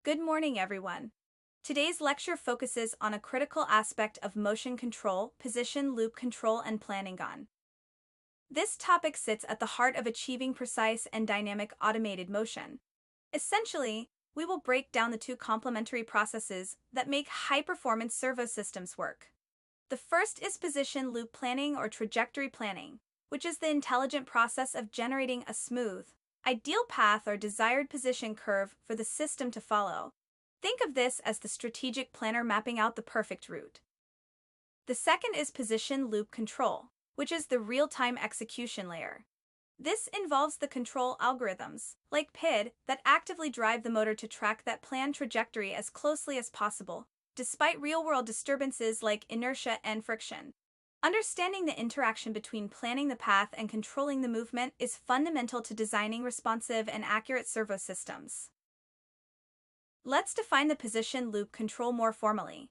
Good morning, everyone. Today's lecture focuses on a critical aspect of motion control, position, loop control, and planning on. This topic sits at the heart of achieving precise and dynamic automated motion. Essentially, we will break down the two complementary processes that make high-performance servo systems work. The first is position loop planning or trajectory planning, which is the intelligent process of generating a smooth, ideal path or desired position curve for the system to follow. Think of this as the strategic planner mapping out the perfect route. The second is position loop control, which is the real-time execution layer. This involves the control algorithms, like PID, that actively drive the motor to track that planned trajectory as closely as possible, despite real-world disturbances like inertia and friction. Understanding the interaction between planning the path and controlling the movement is fundamental to designing responsive and accurate servo systems. Let's define the position loop control more formally.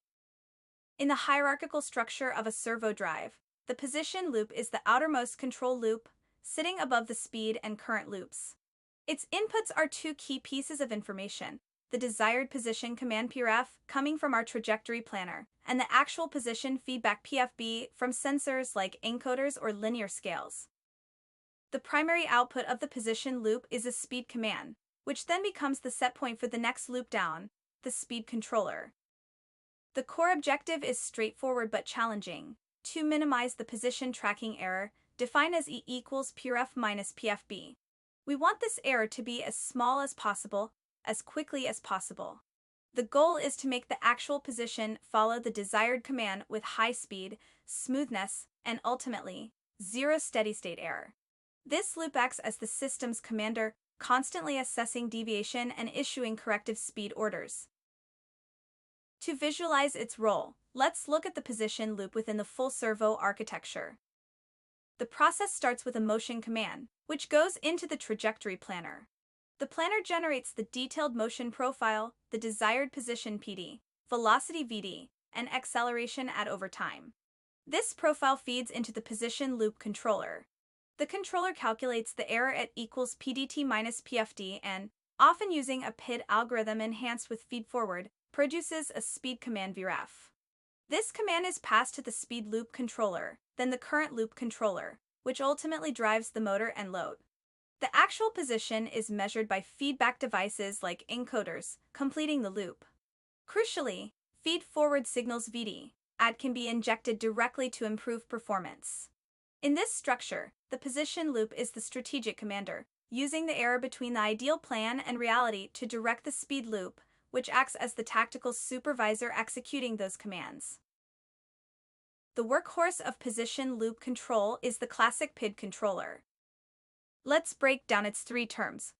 In the hierarchical structure of a servo drive, the position loop is the outermost control loop, sitting above the speed and current loops. Its inputs are two key pieces of information: the desired position command PRF coming from our trajectory planner, and the actual position feedback PFB from sensors like encoders or linear scales. The primary output of the position loop is a speed command, which then becomes the set point for the next loop down, the speed controller. The core objective is straightforward but challenging: to minimize the position tracking error, defined as E equals PRF minus PFB. We want this error to be as small as possible, as quickly as possible. The goal is to make the actual position follow the desired command with high speed, smoothness, and ultimately, zero steady-state error. This loop acts as the system's commander, constantly assessing deviation and issuing corrective speed orders. To visualize its role, let's look at the position loop within the full servo architecture. The process starts with a motion command, which goes into the trajectory planner. The planner generates the detailed motion profile, the desired position PD, velocity VD, and acceleration at over time. This profile feeds into the position loop controller. The controller calculates the error at equals PDT minus PFD and, often using a PID algorithm enhanced with feedforward, produces a speed command VREF. This command is passed to the speed loop controller, then the current loop controller, which ultimately drives the motor and load. The actual position is measured by feedback devices like encoders, completing the loop. Crucially, feed-forward signals VD can be injected directly to improve performance. In this structure, the position loop is the strategic commander, using the error between the ideal plan and reality to direct the speed loop, which acts as the tactical supervisor executing those commands. The workhorse of position loop control is the classic PID controller. Let's break down its three terms.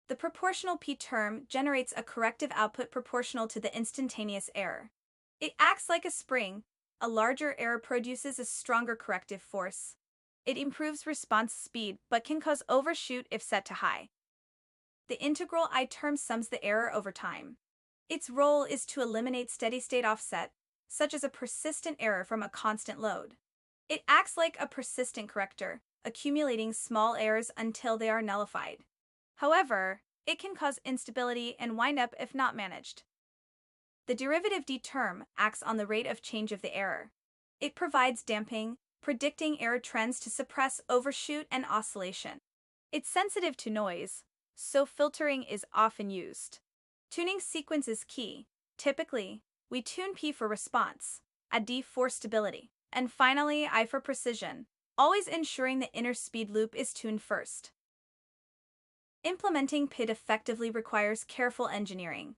The proportional P term generates a corrective output proportional to the instantaneous error. It acts like a spring. A larger error produces a stronger corrective force. It improves response speed but can cause overshoot if set to high. The integral I term sums the error over time. Its role is to eliminate steady-state offset, such as a persistent error from a constant load. It acts like a persistent corrector, accumulating small errors until they are nullified. However, it can cause instability and windup if not managed. The derivative D term acts on the rate of change of the error. It provides damping, predicting error trends to suppress overshoot and oscillation. It's sensitive to noise, so filtering is often used. Tuning sequence is key. Typically, we tune P for response, a D for stability, and finally I for precision, always ensuring the inner speed loop is tuned first. Implementing PID effectively requires careful engineering.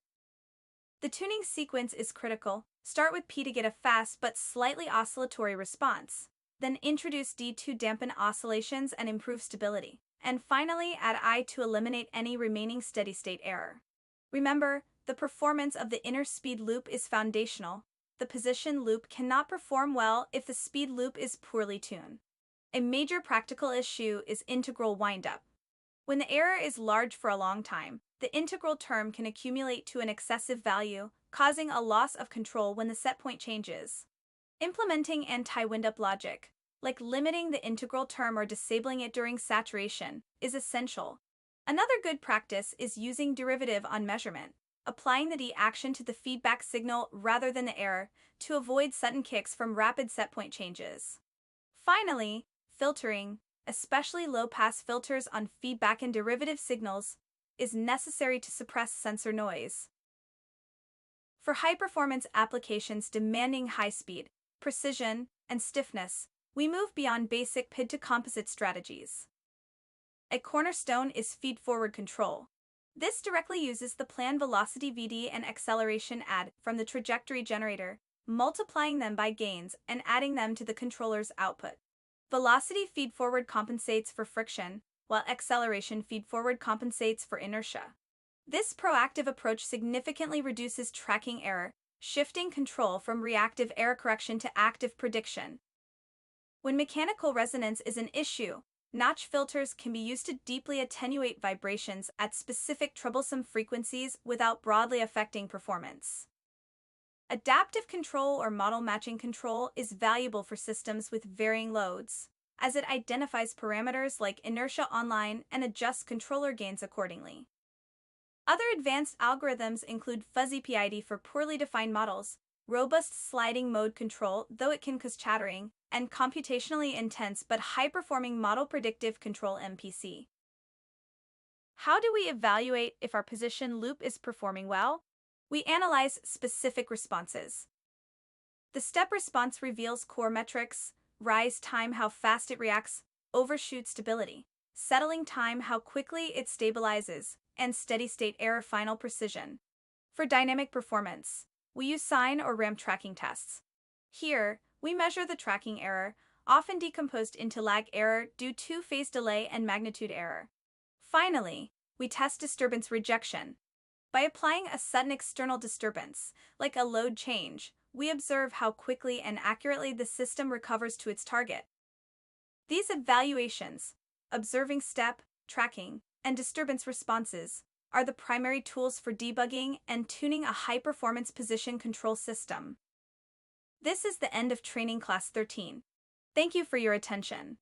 The tuning sequence is critical. Start with P to get a fast but slightly oscillatory response, then introduce D to dampen oscillations and improve stability, and finally add I to eliminate any remaining steady-state error. Remember, the performance of the inner speed loop is foundational. The position loop cannot perform well if the speed loop is poorly tuned. A major practical issue is integral windup. When the error is large for a long time, the integral term can accumulate to an excessive value, causing a loss of control when the set point changes. Implementing anti-windup logic, like limiting the integral term or disabling it during saturation, is essential. Another good practice is using derivative on measurement. applying the D action to the feedback signal rather than the error to avoid sudden kicks from rapid setpoint changes. Finally, filtering, especially low-pass filters on feedback and derivative signals, is necessary to suppress sensor noise. For high-performance applications demanding high speed, precision, and stiffness, we move beyond basic PID-to-composite strategies. A cornerstone is feed-forward control. This directly uses the planned velocity VD and acceleration add from the trajectory generator, multiplying them by gains and adding them to the controller's output. Velocity feed-forward compensates for friction, while acceleration feed-forward compensates for inertia. This proactive approach significantly reduces tracking error, shifting control from reactive error correction to active prediction. When mechanical resonance is an issue, notch filters can be used to deeply attenuate vibrations at specific troublesome frequencies without broadly affecting performance. Adaptive control or model matching control is valuable for systems with varying loads, as it identifies parameters like inertia online and adjusts controller gains accordingly. Other advanced algorithms include fuzzy PID for poorly defined models, robust sliding mode control, though it can cause chattering, and computationally intense but high-performing model predictive control MPC. How do we evaluate if our position loop is performing well? We analyze specific responses. The step response reveals core metrics: rise time, how fast it reacts; overshoot stability; settling time, how quickly it stabilizes; and steady-state error, final precision. For dynamic performance, we use sine or ramp tracking tests. Here, we measure the tracking error, often decomposed into lag error due to phase delay and magnitude error. Finally, we test disturbance rejection. By applying a sudden external disturbance, like a load change, we observe how quickly and accurately the system recovers to its target. These evaluations, observing step, tracking, and disturbance responses, are the primary tools for debugging and tuning a high-performance position control system. This is the end of training class 13. Thank you for your attention.